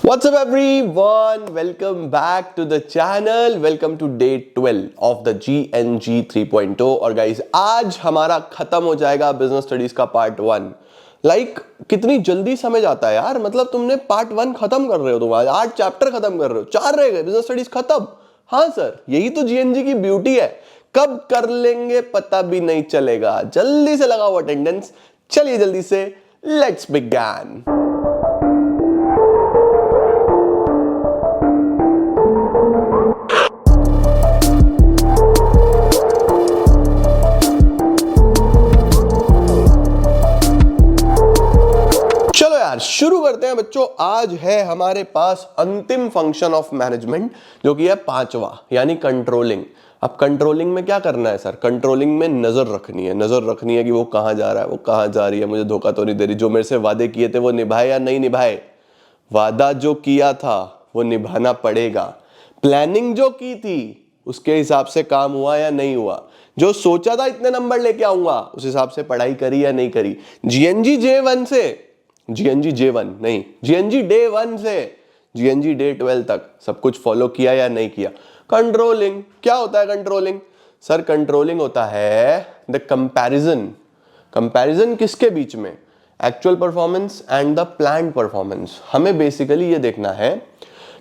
What's up everyone? Welcome back to the channel. Welcome to day 12 of the GNG 3.0 और guys आज हमारा खत्म हो जाएगा बिजनेस स्टडीज का पार्ट 1। कितनी जल्दी समझ आता है यार। मतलब तुमने पार्ट 1 खत्म कर रहे हो, तुम आज 8 चैप्टर खत्म कर रहे हो, 4 रह गए, बिजनेस स्टडीज खत्म। हाँ सर, यही तो जीएनजी की ब्यूटी है, कब कर लेंगे पता भी नहीं चलेगा। जल्दी से लगाओ अटेंडेंस। चलिए जल्दी से लेट्स बिगिन। शुरू करते हैं बच्चों। आज है हमारे पास अंतिम फंक्शन ऑफ मैनेजमेंट जो कि है 5वां, यानी कंट्रोलिंग। अब कंट्रोलिंग में क्या करना है सर? कंट्रोलिंग में नजर रखनी है, नजर रखनी है कि वो कहां जा रहा है, वो कहां जा रही है, मुझे धोखा तो नहीं दे रही, जो मेरे से वादे किए थे वो निभाए या नहीं निभाए, वादा जो किया था वो निभाना पड़ेगा, प्लानिंग जो की थी उसके हिसाब से काम हुआ या नहीं हुआ, जो सोचा था इतने नंबर लेके आऊंगा उस हिसाब से पढ़ाई करी या नहीं करी। जीएनजी J1 से, जीएनजी J1 नहीं, जीएनजी डे 1 से जीएनजी डे 12 तक सब कुछ फॉलो किया या नहीं किया। कंट्रोलिंग क्या होता है? कंट्रोलिंग सर, कंट्रोलिंग होता है द कंपैरिजन। कंपैरिजन किसके बीच में? Actual performance and the planned performance. हमें बेसिकली ये देखना है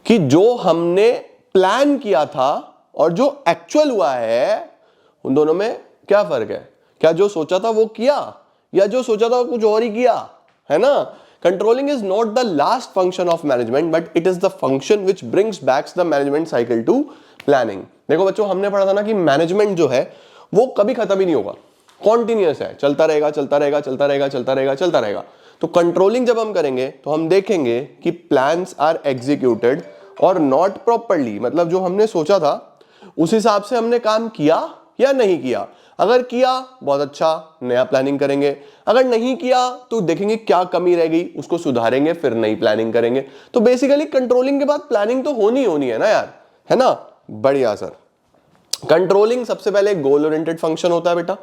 कि जो हमने प्लान किया था और जो एक्चुअल हुआ है उन दोनों में क्या फर्क है। क्या जो सोचा था वो किया या जो सोचा था वो कुछ और ही किया, है ना। Controlling is not the last function of management but it is the function which brings back the management cycle to planning. देखो बच्चों, हमने पढ़ा था ना कि मैनेजमेंट जो है वो कभी खत्म ही नहीं होगा, कॉन्टिन्यूअस है, चलता रहेगा चलता रहेगा चलता रहेगा चलता रहेगा चलता रहेगा। तो कंट्रोलिंग जब हम करेंगे तो हम देखेंगे कि प्लान्स आर एग्जीक्यूटेड और नॉट प्रॉपरली, मतलब जो हमने सोचा था उस हिसाब से हमने काम किया या नहीं किया। अगर किया बहुत अच्छा, नया प्लानिंग करेंगे। अगर नहीं किया तो देखेंगे क्या कमी रह गई, उसको सुधारेंगे, फिर नई प्लानिंग करेंगे। तो बेसिकली कंट्रोलिंग के बाद प्लानिंग तो होनी है ना यार, है ना। बढ़िया सर। कंट्रोलिंग सबसे पहले गोल ओरिएंटेड फंक्शन होता है बेटा।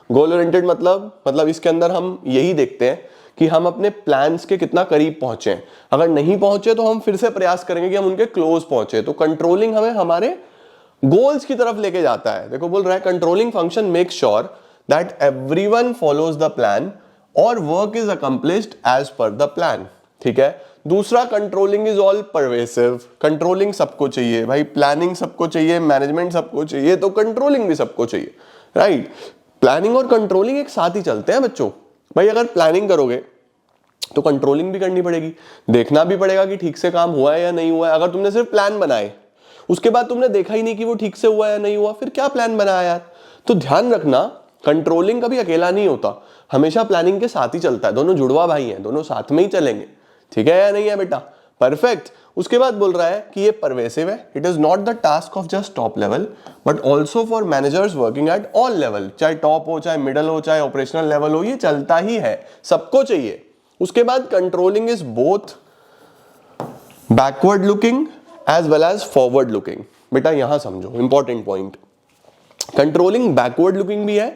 गोल ओरिएंटेड मतलब इसके अंदर हम यही देखते हैं कि हम अपने प्लान्स के कितना करीब पहुंचे। अगर नहीं पहुंचे तो हम फिर से प्रयास करेंगे कि हम उनके क्लोज पहुंचे। तो कंट्रोलिंग हमें हमारे गोल्स की तरफ लेके जाता है। देखो बोल रहा है controlling function make sure that everyone follows the plan और work is accomplished as per the plan. ठीक है। दूसरा, controlling is all pervasive. Controlling सबको चाहिए भाई, प्लानिंग सबको चाहिए, मैनेजमेंट सबको चाहिए, तो कंट्रोलिंग भी सबको चाहिए, राइट। प्लानिंग और कंट्रोलिंग एक साथ ही चलते हैं बच्चों। भाई अगर प्लानिंग करोगे तो कंट्रोलिंग भी करनी पड़ेगी, देखना भी पड़ेगा कि ठीक से काम हुआ है या नहीं हुआ है। अगर तुमने सिर्फ प्लान बनाए उसके बाद तुमने देखा ही नहीं कि वो ठीक से हुआ या नहीं हुआ, फिर क्या प्लान बनाया यार। तो ध्यान रखना, कंट्रोलिंग कभी अकेला नहीं होता, हमेशा प्लानिंग के साथ ही चलता है। दोनों जुड़वा भाई हैं, दोनों साथ में ही चलेंगे। ठीक है या नहीं है बेटा? परफेक्ट। उसके बाद बोल रहा है कि ये परवेसिव है। It is not the task of just top level but also for managers working at all level. चाहे टॉप हो, चाहे मिडल हो, चाहे ऑपरेशनल लेवल हो, ये चलता ही है, सबको चाहिए। उसके बाद controlling is both backward looking as well as forward looking. बेटा यहां समझो, important point. Controlling backward looking भी है,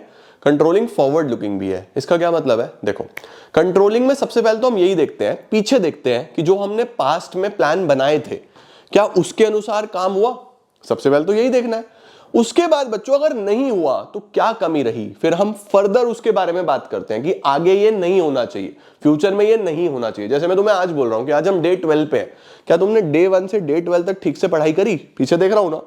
कंट्रोलिंग फॉरवर्ड लुकिंग भी है। इसका क्या मतलब है? देखो, कंट्रोलिंग में सबसे पहले तो हम यही देखते हैं, पीछे देखते हैं कि जो हमने पास्ट में प्लान बनाए थे क्या उसके अनुसार काम हुआ। सबसे पहले तो यही देखना है। उसके बाद बच्चों अगर नहीं हुआ तो क्या कमी रही, फिर हम फर्दर उसके बारे में बात करते हैं कि आगे ये नहीं होना चाहिए, फ्यूचर में ये नहीं होना चाहिए। जैसे मैं तुम्हें आज बोल रहा हूं कि आज हम डे 12 पे हैं, क्या तुमने डे 1 से डे 12 तक ठीक से पढ़ाई करी? पीछे देख रहा हूं ना।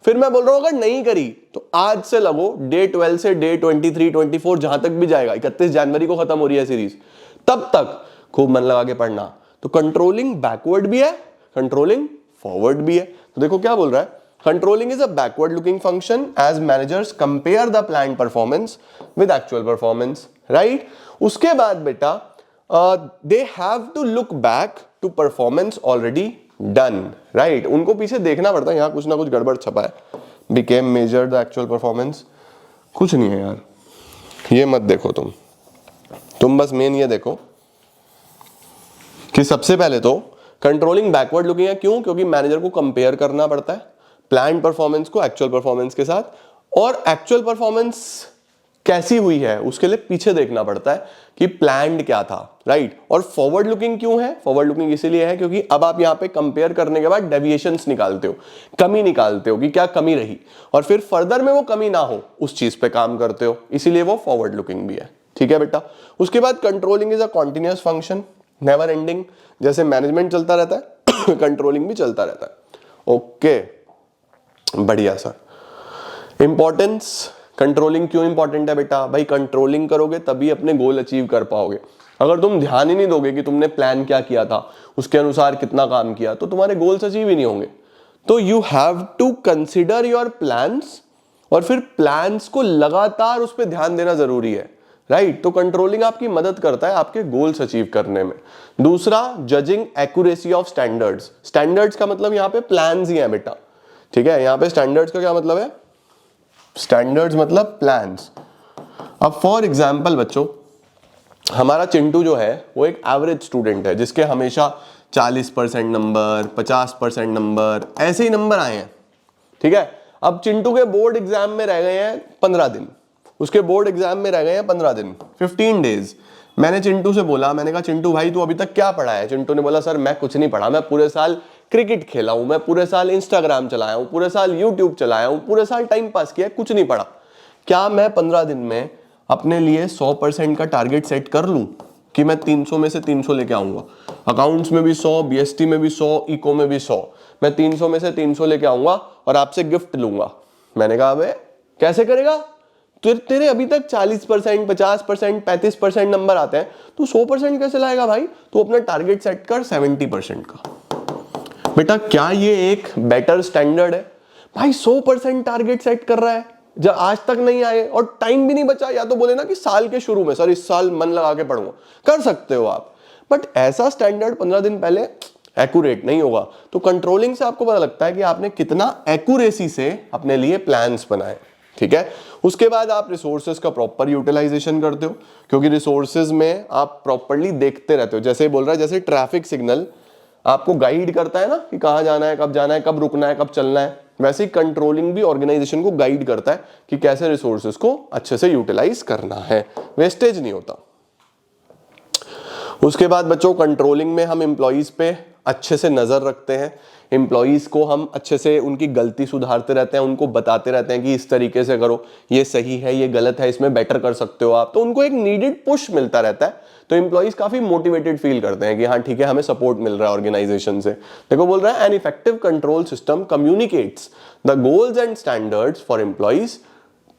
फिर मैं बोल रहा हूं अगर नहीं करी तो आज से लगो डे 12 से डे 23, 24 जहां तक भी जाएगा, 31 जनवरी को खत्म हो रही है सीरीज, तब तक खूब मन लगा के पढ़ना। तो कंट्रोलिंग बैकवर्ड भी है, कंट्रोलिंग फॉरवर्ड भी है। तो देखो क्या बोल रहा है, controlling is a backward looking function as managers compare the planned performance with actual performance, right? उसके बाद बेटा they have to look back to performance already done, right? उनको पीछे देखना पड़ता है, यहाँ कुछ ना कुछ गड़बड़ छपा है। became measure the actual performance, कुछ नहीं है यार, ये मत देखो तुम बस मेन ये देखो कि सबसे पहले तो कंट्रोलिंग बैकवर्ड लुकिंग है। क्यों? क्योंकि मैनेजर को कंपेयर करना पड़ता है प्लान परफॉर्मेंस को एक्चुअल परफॉर्मेंस के साथ, और एक्चुअल परफॉर्मेंस कैसी हुई है उसके लिए पीछे देखना पड़ता है कि प्लान्ड क्या था, राइट। और फॉरवर्ड लुकिंग क्यों है? फॉरवर्ड लुकिंग इसीलिए है क्योंकि अब आप यहाँ पे कंपेयर करने के बाद डेविएशंस निकालते हो, कमी निकालते हो कि क्या कमी रही, और फिर फर्दर में वो कमी ना हो उस चीज पे काम करते हो, इसीलिए वो फॉरवर्ड लुकिंग भी है। ठीक है बेटा। उसके बाद controlling is a continuous function, never ending. जैसे मैनेजमेंट चलता रहता है कंट्रोलिंग भी चलता रहता है। ओके, बढ़िया सर। इंपॉर्टेंस, कंट्रोलिंग क्यों इंपॉर्टेंट है बेटा? भाई कंट्रोलिंग करोगे तभी अपने गोल अचीव कर पाओगे। अगर तुम ध्यान ही नहीं दोगे कि तुमने प्लान क्या किया था, उसके अनुसार कितना काम किया, तो तुम्हारे गोल्स अचीव ही नहीं होंगे। तो you have to consider your plans, और फिर प्लान्स को लगातार उस पर ध्यान देना जरूरी है, राइट। तो कंट्रोलिंग आपकी मदद करता है आपके गोल्स अचीव करने में। दूसरा, judging accuracy of standards. Standards का मतलब यहाँ पे प्लान्स ही है बेटा, ठीक है। यहाँ पे स्टैंडर्ड्स का क्या मतलब है? स्टैंडर्ड्स मतलब प्लान्स। अब फॉर एग्जाम्पल बच्चों, हमारा चिंटू जो है वो एक एवरेज स्टूडेंट है जिसके हमेशा 40% नंबर, 50% नंबर, ऐसे ही नंबर आए हैं, ठीक है। अब चिंटू के बोर्ड एग्जाम में रह गए हैं 15 दिन, उसके बोर्ड एग्जाम में रह गए हैं 15 दिन, 15 डेज। मैंने चिंटू से बोला, मैंने कहा चिंटू भाई तू अभी तक क्या पढ़ा है? चिंटू ने बोला सर मैं कुछ नहीं पढ़ा, मैं पूरे साल क्रिकेट खेला हूं, मैं पूरे साल इंस्टाग्राम चलाया हूं, पूरे साल यूट्यूब चलाया हूं, पूरे साल टाइम पास किया, कुछ नहीं पढ़ा। क्या मैं 15 दिन में अपने लिए 100% का टारगेट सेट कर लूं कि मैं 300 में से 300 लेके आऊंगा? अकाउंट्स में भी 100, बीएसटी में भी 100, इको में भी 100, मैं 300 में से 300 लेके आऊंगा और आपसे गिफ्ट लूंगा। मैंने कहा अबे कैसे करेगा? तेरे अभी तक 40%, 50%, 35% नंबर आते हैं, तू 100% कैसे लाएगा भाई? तू अपना टारगेट सेट कर 70% का। बेटा क्या ये एक बेटर स्टैंडर्ड है? भाई 100% टारगेट सेट कर रहा है, जब आज तक नहीं आए और टाइम भी नहीं बचा, या तो बोले ना कि साल के शुरू में सर इस साल मन लगा के पढ़ूंगा, कर सकते हो आप, बट ऐसा स्टैंडर्ड 15 दिन पहले एक्यूरेट नहीं होगा। तो कंट्रोलिंग से आपको पता लगता है कि आपने कितना एक्यूरेसी से अपने लिए प्लान्स बनाए, ठीक है। उसके बाद आप रिसोर्सेज का प्रॉपर यूटिलाइजेशन करते हो, क्योंकि रिसोर्सेज में आप प्रॉपरली देखते रहते हो। जैसे बोल रहा है, जैसे ट्रैफिक सिग्नल आपको गाइड करता है ना कि कहां जाना है, कब जाना है, कब रुकना है, कब चलना है, वैसे ही कंट्रोलिंग भी ऑर्गेनाइजेशन को गाइड करता है कि कैसे रिसोर्सेज को अच्छे से यूटिलाइज करना है, वेस्टेज नहीं होता। उसके बाद बच्चों कंट्रोलिंग में हम एम्प्लॉइज पे अच्छे से नजर रखते हैं, एम्प्लॉइज को हम अच्छे से उनकी गलती सुधारते रहते हैं, उनको बताते रहते हैं कि इस तरीके से करो, ये सही है, ये गलत है, इसमें बेटर कर सकते हो आप। तो उनको एक नीडेड पुश मिलता रहता है, तो एम्प्लॉइज काफी मोटिवेटेड फील करते हैं कि हाँ ठीक है हमें सपोर्ट मिल रहा है ऑर्गेनाइजेशन से। देखो बोल रहा है an effective control system communicates the goals and standards for employees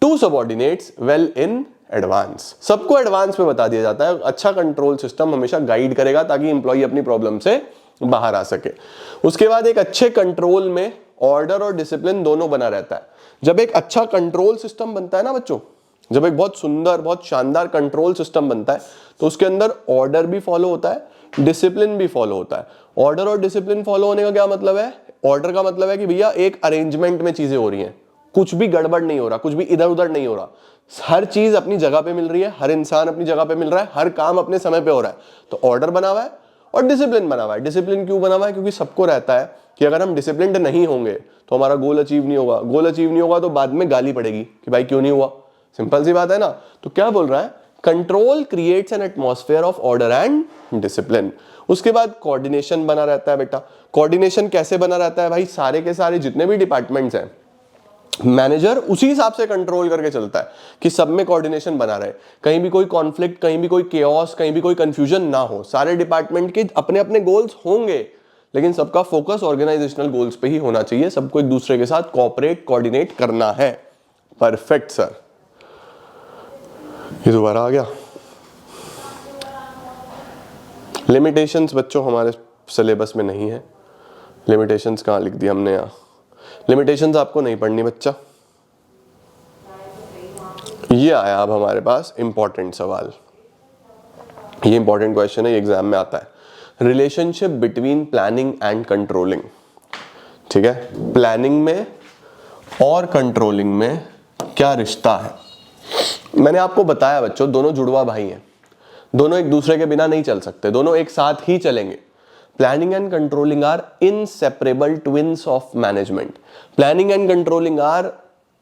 to subordinates well in advance. सबको एडवांस में बता दिया जाता है। अच्छा कंट्रोल सिस्टम हमेशा गाइड करेगा ताकि एम्प्लॉय अपनी प्रॉब्लम से बाहर आ सके। उसके बाद एक अच्छे कंट्रोल में ऑर्डर और डिसिप्लिन दोनों बना रहता है। जब एक अच्छा कंट्रोल सिस्टम बनता है ना बच्चों, जब एक बहुत सुंदर बहुत शानदार कंट्रोल सिस्टम बनता है, तो उसके अंदर ऑर्डर भी फॉलो होता है, डिसिप्लिन भी फॉलो होता है। ऑर्डर और डिसिप्लिन फॉलो होने का क्या मतलब है? ऑर्डर का मतलब है कि भैया एक अरेंजमेंट में चीजें हो रही हैं, कुछ भी गड़बड़ नहीं हो रहा, कुछ भी इधर उधर नहीं हो रहा, हर चीज अपनी जगह पे मिल रही है, हर इंसान अपनी जगह पे मिल रहा है, हर काम अपने समय पे हो रहा है। तो ऑर्डर बना हुआ है और डिसिप्लिन बना हुआ है। डिसिप्लिन क्यों बना हुआ है? क्योंकि सबको रहता है कि अगर हम डिसिप्लिन्ड नहीं होंगे तो हमारा गोल अचीव नहीं होगा। गोल अचीव नहीं होगा तो बाद में गाली पड़ेगी कि भाई क्यों नहीं हुआ। सिंपल सी बात है ना। तो क्या बोल रहा है? Control creates an atmosphere of order and discipline. उसके बाद कोऑर्डिनेशन बना रहता है बेटा। कोऑर्डिनेशन कैसे बना रहता है भाई? सारे के सारे जितने भी डिपार्टमेंट्स हैं, मैनेजर उसी हिसाब से कंट्रोल करके चलता है कि सब में कोऑर्डिनेशन बना रहे, कहीं भी कोई कॉन्फ्लिक्ट, कहीं भी कोई केओस, कहीं भी कोई कंफ्यूजन ना हो। सारे डिपार्टमेंट के अपने अपने गोल्स होंगे, लेकिन सबका फोकस ऑर्गेनाइजेशनल गोल्स पे ही होना चाहिए। सबको एक दूसरे के साथ कोऑपरेट कोऑर्डिनेट करना है। परफेक्ट सर, ये दोबारा आ गया। लिमिटेशंस बच्चों हमारे सिलेबस में नहीं है। लिमिटेशंस कहाँ लिख दी हमने? यहाँ लिमिटेशंस आपको नहीं पढ़नी बच्चा। ये आया अब हमारे पास इंपॉर्टेंट सवाल, ये इंपॉर्टेंट क्वेश्चन है, ये एग्जाम में आता है। Relationship between planning and controlling. ठीक है, प्लानिंग में और कंट्रोलिंग में क्या रिश्ता है? मैंने आपको बताया बच्चों, दोनों जुड़वा भाई हैं, दोनों एक दूसरे के बिना नहीं चल सकते, दोनों एक साथ ही चलेंगे। Planning and controlling are inseparable twins of management. Planning and controlling are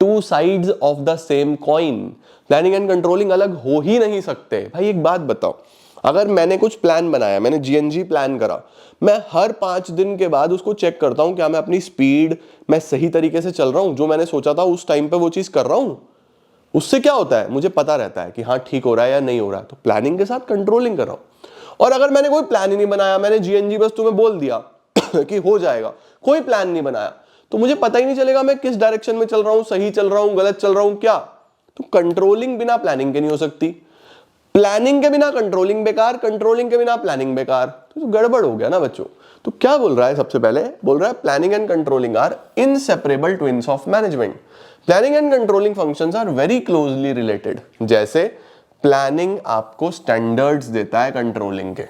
two sides of the same coin. Planning and controlling अलग हो ही नहीं सकते। भाई एक बात बताओ, अगर मैंने कुछ प्लान बनाया, मैंने जीएनजी प्लान करा, मैं हर 5 दिन के बाद उसको चेक करता हूं क्या मैं अपनी स्पीड मैं सही तरीके से चल रहा हूं, जो मैंने सोचा था उस टाइम पे वो चीज कर रहा हूं। उससे क्या होता है, मुझे पता रहता है कि हाँ ठीक हो रहा है या नहीं हो रहा है। तो प्लानिंग के साथ कंट्रोलिंग कर रहा हूं। और अगर मैंने कोई प्लान ही नहीं बनाया, मैंने जीएनजी बस तुम्हें बोल दिया कि हो जाएगा, कोई प्लान नहीं बनाया, तो मुझे पता ही नहीं चलेगा मैं किस डायरेक्शन में चल रहा हूं, सही चल रहा हूं, गलत चल रहा हूं क्या। तो कंट्रोलिंग बिना प्लानिंग के नहीं हो सकती, प्लानिंग के बिना कंट्रोलिंग बेकार, कंट्रोलिंग के बिना प्लानिंग बेकार। तो गड़बड़ हो गया ना बच्चों। तो क्या बोल रहा है, सबसे पहले बोल रहा है planning and controlling are inseparable twins of management. Planning and controlling functions are very closely related. जैसे प्लानिंग आपको स्टैंडर्ड्स देता है कंट्रोलिंग के,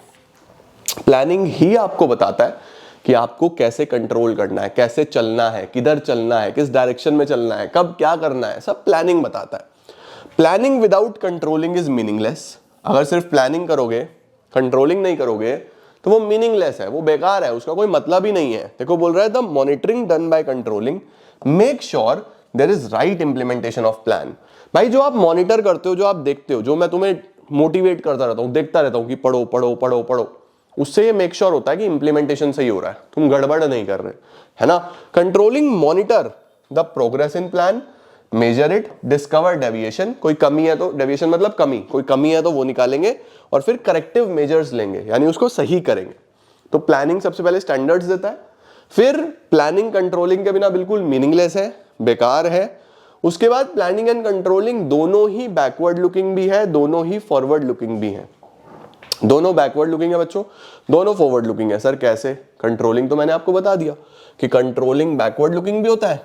प्लानिंग ही आपको बताता है कि आपको कैसे कंट्रोल करना है, कैसे चलना है, किधर चलना है, किस डायरेक्शन में चलना है, कब क्या करना है, सब प्लानिंग बताता है। Planning without controlling is meaningless. अगर सिर्फ प्लानिंग करोगे, कंट्रोलिंग नहीं करोगे, तो वो मीनिंगलेस है, वो बेकार है, उसका कोई मतलब ही नहीं है। देखो बोल रहा है the monitoring done by controlling make sure there is right implementation of plan. भाई जो आप मॉनिटर करते हो, जो आप देखते हो, जो मैं तुम्हें मोटिवेट करता रहता हूँ, देखता रहता हूँ कि पढ़ो पढ़ो पढ़ो पढ़ो, उससे ये मेक श्योर होता है कि इंप्लीमेंटेशन सही हो रहा है, तुम गड़बड़ नहीं कर रहे, है ना। Controlling monitor the progress in plan, measure it, discover deviation, कोई कमी है तो, डेविएशन मतलब कमी, कोई कमी है तो वो निकालेंगे और फिर करेक्टिव मेजर्स लेंगे, यानी उसको सही करेंगे। तो प्लानिंग सबसे पहले स्टैंडर्ड्स देता है, फिर प्लानिंग कंट्रोलिंग के बिना बिल्कुल मीनिंगलेस है, बेकार है। उसके बाद प्लानिंग एंड कंट्रोलिंग दोनों ही बैकवर्ड लुकिंग भी है, दोनों ही फॉरवर्ड लुकिंग भी है। दोनों बैकवर्ड लुकिंग है बच्चों, दोनों फॉरवर्ड लुकिंग है। सर कैसे? कंट्रोलिंग तो मैंने आपको बता दिया कि कंट्रोलिंग बैकवर्ड लुकिंग भी होता है,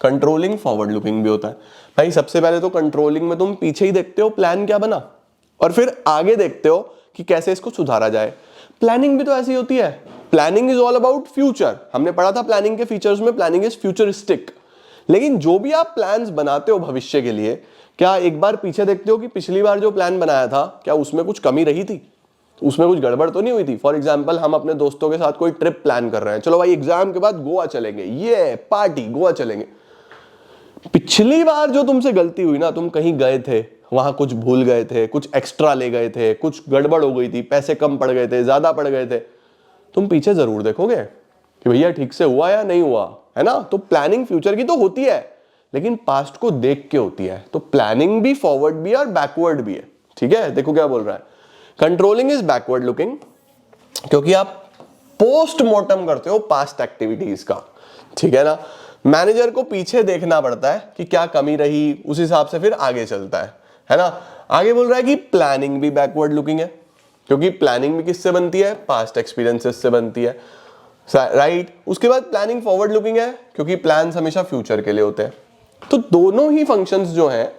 कंट्रोलिंग फॉरवर्ड लुकिंग भी होता है। भाई सबसे पहले तो कंट्रोलिंग में तुम पीछे ही देखते हो प्लान क्या बना, और फिर आगे देखते हो कि कैसे इसको सुधारा जाए। प्लानिंग भी तो ऐसी होती है, planning is all about future. हमने पढ़ा था प्लानिंग के फीचर्स में, प्लानिंग इज फ्यूचरिस्टिक। लेकिन जो भी आप प्लान्स बनाते हो भविष्य के लिए, क्या एक बार पीछे देखते हो कि पिछली बार जो प्लान बनाया था क्या उसमें कुछ कमी रही थी, उसमें कुछ गड़बड़ तो नहीं हुई थी। फॉर एग्जाम्पल हम अपने दोस्तों के साथ कोई ट्रिप प्लान कर रहे हैं, चलो भाई एग्जाम के बाद गोवा चलेंगे, ये पार्टी गोवा चलेंगे। पिछली बार जो तुमसे गलती हुई ना, तुम कहीं गए थे, वहां कुछ भूल गए थे, कुछ एक्स्ट्रा ले गए थे, कुछ गड़बड़ हो गई थी, पैसे कम पड़ गए थे, ज्यादा पड़ गए थे, तुम पीछे जरूर देखोगे कि भैया ठीक से हुआ या नहीं हुआ, है ना। तो प्लानिंग फ्यूचर की तो होती है, लेकिन पास्ट को देख के होती है। तो प्लानिंग भी फॉरवर्ड भी है और बैकवर्ड भी है, ठीक है। देखो क्या बोल रहा है, कंट्रोलिंग इज बैकवर्ड लुकिंग, क्योंकि आप पोस्टमार्टम करते हो पास्ट एक्टिविटीज का, ठीक है ना। मैनेजर को पीछे देखना पड़ता है कि क्या कमी रही, उस हिसाब से फिर आगे चलता है ना। आगे बोल रहा है कि प्लानिंग भी बैकवर्ड लुकिंग है, क्योंकि प्लानिंग भी किससे बनती है, पास्ट एक्सपीरियंसेस से बनती है, राइट। उसके बाद प्लानिंग फॉरवर्ड लुकिंग है, क्योंकि प्लान्स हमेशा फ्यूचर के लिए होते हैं। तो दोनों ही फंक्शंस जो हैं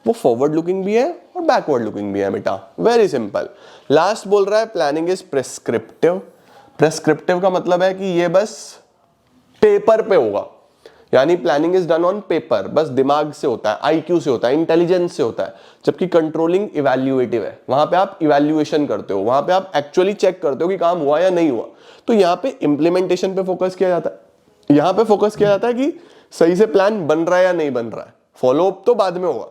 वो फॉरवर्ड लुकिंग भी है और बैकवर्ड लुकिंग भी है बेटा, वेरी सिंपल। लास्ट बोल रहा है प्लानिंग इज प्रेस्क्रिप्टिव। प्रेस्क्रिप्टिव का मतलब है कि ये बस पेपर पे होगा, यानी planning is done on paper, बस दिमाग से होता है, आईक्यू से होता है, इंटेलिजेंस से होता है। जबकि कंट्रोलिंग इवैल्यूएटिव है, वहां पे आप इवैल्यूएशन करते हो, वहां पे आप एक्चुअली चेक करते हो कि काम हुआ या नहीं हुआ। तो यहाँ पे इंप्लीमेंटेशन पे फोकस किया जाता है, यहाँ पे फोकस किया जाता है कि सही से प्लान बन रहा है या नहीं बन रहा है, फॉलो अप तो बाद में होगा।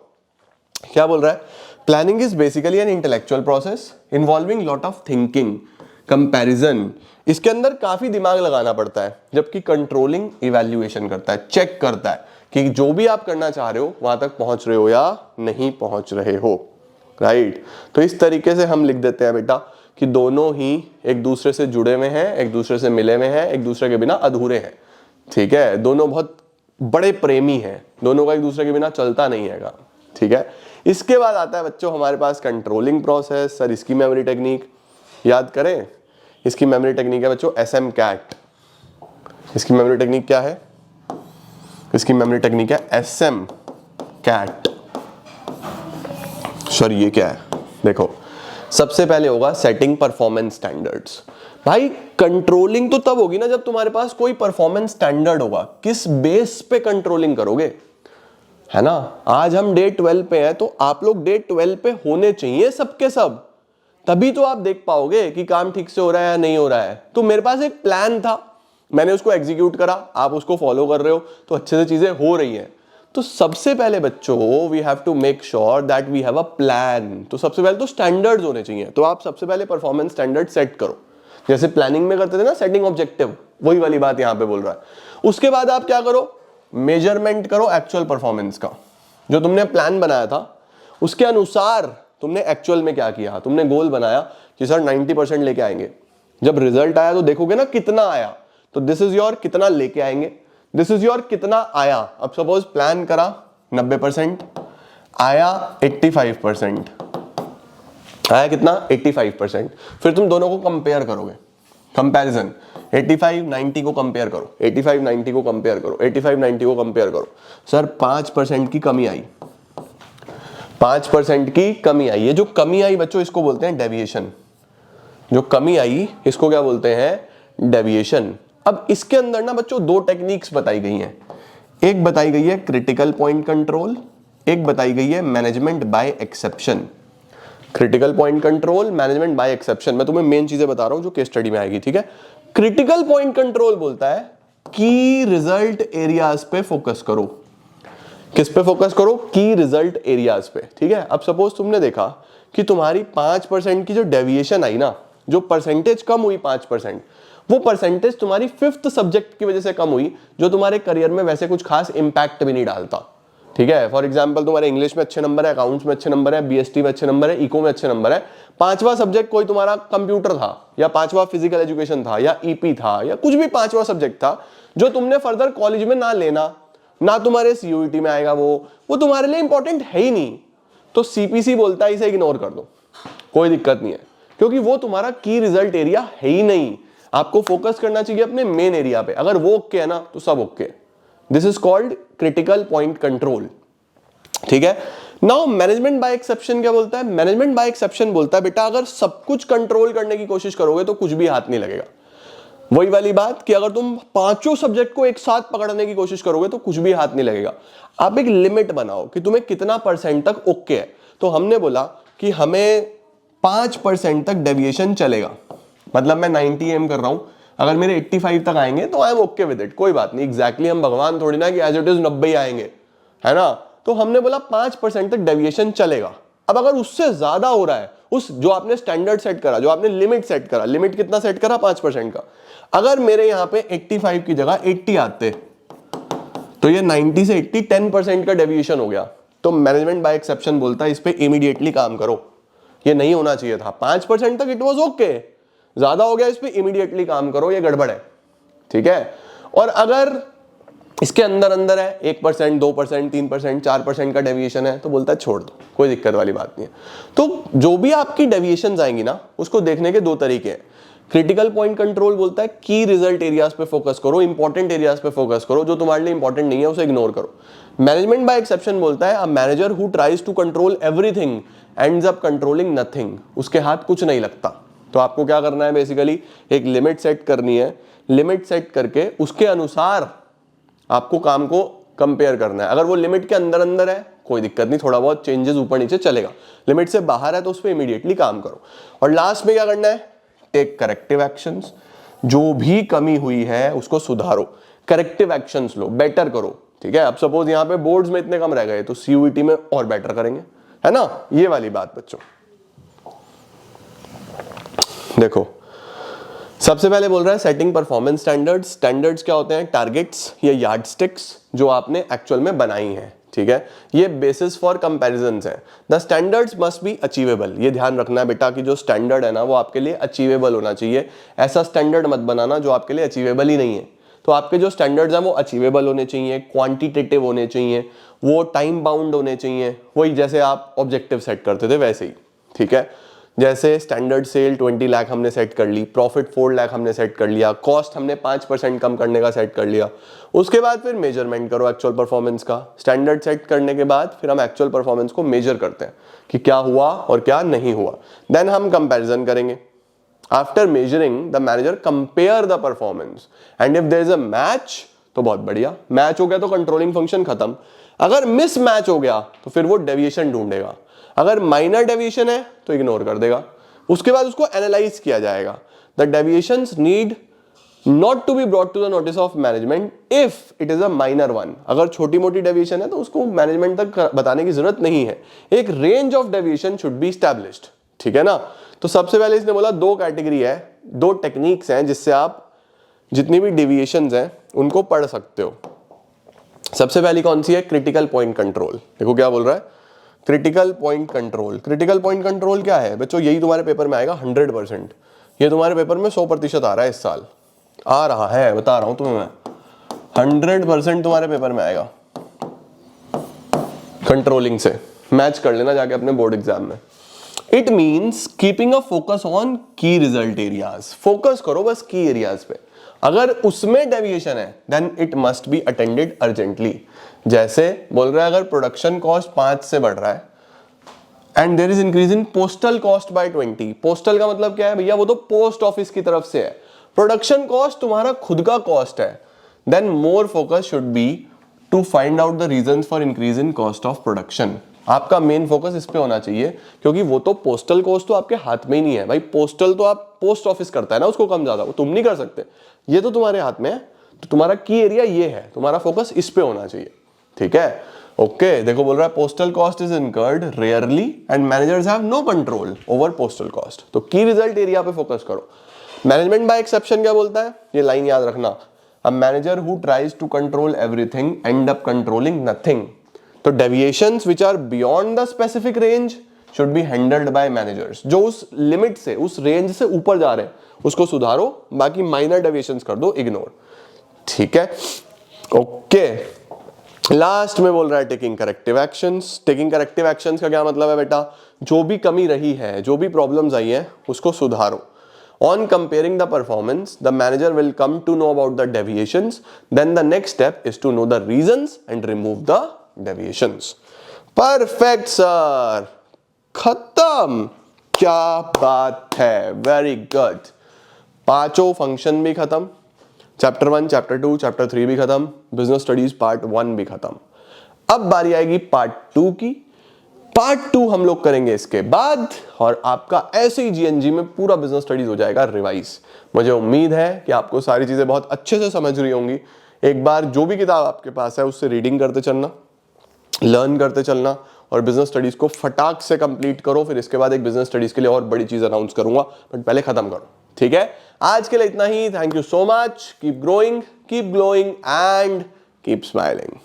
क्या बोल रहा है, planning is basically an intellectual process involving lot of thinking, comparison, इसके अंदर काफी दिमाग लगाना पड़ता है। जबकि कंट्रोलिंग इवैल्यूएशन करता है, चेक करता है कि जो भी आप करना चाह रहे हो वहां तक पहुंच रहे हो या नहीं पहुंच रहे हो, राइट। तो इस तरीके से हम लिख देते हैं बेटा कि दोनों ही एक दूसरे से जुड़े हुए हैं, एक दूसरे से मिले हुए हैं, एक दूसरे के बिना अधूरे हैं, ठीक है। दोनों बहुत बड़े प्रेमी हैं, दोनों का एक दूसरे के बिना चलता नहीं है, ठीक है। इसके बाद आता है बच्चों हमारे पास कंट्रोलिंग प्रोसेस। सर इसकी मेमोरी टेक्निक याद करें, इसकी मेमोरी टेक्निक है बच्चों SM कैट। इसकी मेमोरी टेक्निक क्या है, इसकी मेमोरी टेक्निक है SM कैट। सर ये क्या है, देखो सबसे पहले होगा सेटिंग परफॉर्मेंस स्टैंडर्ड्स। भाई कंट्रोलिंग तो तब होगी ना जब तुम्हारे पास कोई परफॉर्मेंस स्टैंडर्ड होगा। किस बेस पे कंट्रोलिंग करोगे, है ना। आज हम डे 12 पे हैं, तो आप लोग डे 12 पे होने चाहिए सबके सब, तभी तो आप देख पाओगे कि काम ठीक से हो रहा है या नहीं हो रहा है। तो मेरे पास एक प्लान था, मैंने उसको एग्जीक्यूट करा, आप उसको फॉलो कर रहे हो, तो अच्छे से चीजें हो रही हैं। तो सबसे पहले बच्चों we have to make sure that we have a plan. तो सबसे पहले तो स्टैंडर्ड्स होने चाहिए। तो आप सबसे पहले परफॉर्मेंस स्टैंडर्ड सेट करो, जैसे प्लानिंग में करते थे ना सेटिंग ऑब्जेक्टिव, वही वाली बात यहां पे बोल रहा है। उसके बाद आप क्या करो, मेजरमेंट करो एक्चुअल परफॉर्मेंस का। जो तुमने प्लान बनाया था उसके अनुसार तुमने एक्चुअल में क्या किया। तुमने गोल बनाया कि सर 90% लेके आएंगे, जब रिजल्ट आया तो देखोगे ना कितना आया, तो दिस इज योर कितना लेके आएंगे, दिस इज योर कितना आया। अब सपोज प्लान करा 90%, आया 85%, आया कितना 85%। फिर तुम दोनों को कंपेयर करोगे, कंपैरिजन 85-90 को कंपेयर करो, 85-90 को कंपेयर करो, 85-90 को कंपेयर करो। सर 5% की कमी आई, 5% की कमी आई। ये जो कमी आई बच्चों इसको बोलते हैं डेविएशन। जो कमी आई इसको क्या बोलते हैं, डेविएशन। अब इसके अंदर ना बच्चों दो टेक्निक्स बताई गई हैं। एक बताई गई है क्रिटिकल पॉइंट कंट्रोल, एक बताई गई है management by exception. Critical point control, management by exception. मैं तुम्हें मेन चीजें बता रहा हूं जो केस स्टडी में आएगी, ठीक है। क्रिटिकल पॉइंट कंट्रोल बोलता है की रिजल्ट एरियाज पे फोकस करो। किस पे फोकस करो, की रिजल्ट एरियाज पे, ठीक है। अब सपोज तुमने देखा कि तुम्हारी 5% की जो डेविएशन आई ना, जो परसेंटेज कम हुई 5%, वो परसेंटेज तुम्हारी 5th सब्जेक्ट की वजह से कम हुई, जो तुम्हारे करियर में वैसे कुछ खास इंपैक्ट भी नहीं डालता, ठीक है। फॉर एग्जांपल तुम्हारे इंग्लिश में अच्छे नंबर है, अकाउंट्स में अच्छे नंबर है, बीएसटी में अच्छे नंबर है, इको में अच्छे नंबर है, 5वां सब्जेक्ट कोई तुम्हारा कंप्यूटर था, या 5वां फिजिकल एजुकेशन था, या ईपी था, या कुछ भी 5वां सब्जेक्ट था जो तुमने फर्दर कॉलेज में ना लेना, ना तुम्हारे सीयूईटी में आएगा, वो तुम्हारे लिए इंपॉर्टेंट है ही नहीं, तो सीपीसी बोलता है इसे इग्नोर कर दो, कोई दिक्कत नहीं है, क्योंकि वो तुम्हारा की रिजल्ट एरिया है ही नहीं। आपको फोकस करना चाहिए अपने मेन एरिया पे। अगर वो ओके है ना तो सब okay. This is called critical point control, ठीक है। नाउ मैनेजमेंट बाय एक्सेप्शन क्या बोलता है, मैनेजमेंट बाय एक्सेप्शन बोलता है बेटा अगर सब कुछ कंट्रोल करने की कोशिश करोगे तो कुछ भी हाथ नहीं लगेगा। वही वाली बात कि अगर तुम 5 सब्जेक्ट को एक साथ पकड़ने की कोशिश करोगे तो कुछ भी हाथ नहीं लगेगा। आप एक लिमिट बनाओ कि तुम्हें कितना परसेंट तक ओके है। तो हमने बोला कि हमें 5% तक डेविएशन चलेगा, मतलब मैं 90 एम कर रहा हूं, अगर मेरे 85 तक आएंगे तो I am okay with it, कोई बात नहीं। एग्जैक्टली हम भगवान थोड़ी ना कि एज इट इज 90 आएंगे, है ना। तो हमने बोला 5% तक डेविएशन चलेगा। अब अगर उससे ज्यादा हो रहा है, उस जो आपने स्टैंडर्ड सेट करा, जो आपने लिमिट सेट करा, लिमिट कितना सेट करा 5% का, अगर मेरे यहां पे 85 की जगह 80 आते तो ये 90 से 80 10% का डेविएशन हो गया। तो मैनेजमेंट बाय एक्सेप्शन बोलता है इस पे इमीडिएटली काम करो, ये नहीं होना चाहिए था। 5% तक इट वाज ओके, ज्यादा हो गया, इस पे इमीडिएटली काम करो, ये गड़बड़ है, ठीक है। और अगर इसके अंदर अंदर है 1%, 2%, 3%, 4% का डेविएशन है तो बोलता है छोड़ दो, कोई दिक्कत वाली बात नहीं है। तो जो भी आपकी डेविएशंस आएंगी ना उसको देखने के दो तरीके हैं। क्रिटिकल पॉइंट कंट्रोल बोलता है की रिजल्ट एरियाज पे फोकस करो, इंपॉर्टेंट एरियाज पे फोकस करो, जो तुम्हारे लिए इंपॉर्टेंट नहीं है उसे इग्नोर करो। मैनेजमेंट बाय एक्सेप्शन बोलता है a manager who tries to control everything ends up controlling nothing, उसके हाथ कुछ नहीं लगता। तो आपको क्या करना है, बेसिकली एक लिमिट सेट करनी है, लिमिट सेट करके उसके अनुसार आपको काम को कंपेयर करना है। अगर वो लिमिट के अंदर अंदर है कोई दिक्कत नहीं, थोड़ा बहुत चेंजेस ऊपर नीचे चलेगा, लिमिट से बाहर है तो उस पर इमीडिएटली काम करो। और लास्ट में क्या करना है, टेक करेक्टिव एक्शंस, जो भी कमी हुई है उसको सुधारो, करेक्टिव एक्शंस लो, बेटर करो, ठीक है। अब सपोज यहां पे बोर्ड्स में इतने कम रह गए तो सीयूईटी में और बेटर करेंगे, है ना, ये वाली बात बच्चों। देखो सबसे पहले बोल रहा है सेटिंग परफॉर्मेंस स्टैंडर्ड्स। स्टैंडर्ड्स क्या होते हैं, टारगेट्स या यार्डस्टिक्स जो आपने एक्चुअल में बनाई हैं, ठीक है। ये बेसिस फॉर कंपैरिजंस है। The standards must be achievable, ये ध्यान रखना है बेटा कि जो स्टैंडर्ड है ना वो आपके लिए अचीवेबल होना चाहिए। ऐसा स्टैंडर्ड मत बनाना जो आपके लिए अचीवेबल ही नहीं है। तो आपके जो स्टैंडर्ड्स हैं वो अचीवेबल होने चाहिए, क्वांटिटेटिव होने चाहिए, वो टाइम बाउंड होने चाहिए, वही जैसे आप ऑब्जेक्टिव सेट करते थे वैसे ही, ठीक है। जैसे स्टैंडर्ड सेल 20 लाख हमने सेट कर ली, प्रॉफिट 4 लाख हमने सेट कर लिया, कॉस्ट हमने 5% कम करने का सेट कर लिया। उसके बाद फिर मेजरमेंट करो एक्चुअल परफॉर्मेंस का। स्टैंडर्ड सेट करने के बाद फिर हम एक्चुअल परफॉर्मेंस को मेजर करते हैं कि क्या हुआ और क्या नहीं हुआ। देन हम कंपैरिजन करेंगे। After measuring the manager compare the performance and if there is a match तो बहुत बढ़िया, मैच हो गया तो कंट्रोलिंग फंक्शन खत्म। अगर मिस मैच हो गया तो फिर वो डेविएशन ढूंढेगा, अगर माइनर डेविएशन है तो इग्नोर कर देगा। उसके बाद उसको एनालाइज किया जाएगा। The deviations need not to be brought to the notice of management if it is a minor one. अगर छोटी मोटी डेविएशन है तो उसको मैनेजमेंट तक बताने की जरूरत नहीं है। एक range of deviation should be established, ठीक है ना। तो सबसे पहले इसने बोला दो कैटेगरी है, दो टेक्निक्स हैं जिससे आप जितनी भी डेविएशंस हैं उनको पढ़ सकते हो। सबसे पहली कौन सी है? Critical point control. देखो क्या बोल रहा है, critical point control. Critical point control क्या है बच्चों? यही तुम्हारे पेपर में आएगा 100%। ये तुम्हारे पेपर में 100% आ रहा है, इस साल आ रहा है, बता रहा हूं तुम्हें मैं। 100% तुम्हारे पेपर में आएगा कंट्रोलिंग से। मैच कर लेना जाके अपने बोर्ड एग्जाम में। It means keeping a focus on key result areas. Focus करो बस की एरियाज पे। अगर उसमें डेविएशन है then it must be attended urgently. जैसे बोल रहा है अगर प्रोडक्शन कॉस्ट 5 से बढ़ रहा है and there is increase in postal cost by 20। Postal का मतलब क्या है भैया? वो तो पोस्ट ऑफिस की तरफ से है। प्रोडक्शन कॉस्ट तुम्हारा खुद का कॉस्ट है, then more focus should be to find out the reasons for increase in cost of production. आपका मेन फोकस इस पे होना चाहिए, क्योंकि वो तो पोस्टल कॉस्ट तो आपके हाथ में ही नहीं है भाई। पोस्टल तो आप पोस्ट ऑफिस करता है ना, उसको कम ज्यादा वो तुम नहीं कर सकते, ये तो तुम्हारे हाथ में है। तो तुम्हारा की एरिया ये है, तुम्हारा फोकस इस पे होना चाहिए, ठीक है। ओके देखो बोल रहा है postal cost is incurred rarely and managers have no control over postal cost. तो की रिजल्ट एरिया पे फोकस करो। मैनेजमेंट बाय एक्सेप्शन क्या बोलता है? ये लाइन याद रखना, a manager who tries to control everything end up controlling nothing. तो deviations which are beyond the specific range should be handled by managers. जो उस लिमिट से, उस रेंज से ऊपर जा रहे हैं उसको सुधारो, बाकी माइनर डेविएशंस कर दो इग्नोर, ठीक है। ओके लास्ट में बोल रहा है taking corrective actions. Taking corrective actions का क्या मतलब है बेटा? जो भी कमी रही है, जो भी प्रॉब्लम्स आई है उसको सुधारो। On comparing the performance, the manager will come to know about the deviations. Then the next step is to know the reasons and remove the deviations. Perfect sir. खत्म। क्या बात है, वेरी गुड। पांचों function भी खत्म, chapter 1, chapter 2, chapter 3 भी खत्म, business studies part 1 भी खत्म। अब बारी आएगी पार्ट 2 की। पार्ट 2 हम लोग करेंगे इसके बाद, और आपका ऐसे ही जीएनजी में पूरा बिजनेस स्टडीज हो जाएगा रिवाइज। मुझे उम्मीद है कि आपको सारी चीजें बहुत अच्छे से समझ रही होंगी। एक बार जो भी किताब आपके पास है उससे रीडिंग करते चलना, लर्न करते चलना, और बिजनेस स्टडीज को फटाक से कंप्लीट करो। फिर इसके बाद एक बिजनेस स्टडीज के लिए और बड़ी चीज अनाउंस करूंगा, बट पहले खत्म करो, ठीक है। आज के लिए इतना ही। Thank you so much. Keep growing, keep glowing and keep smiling.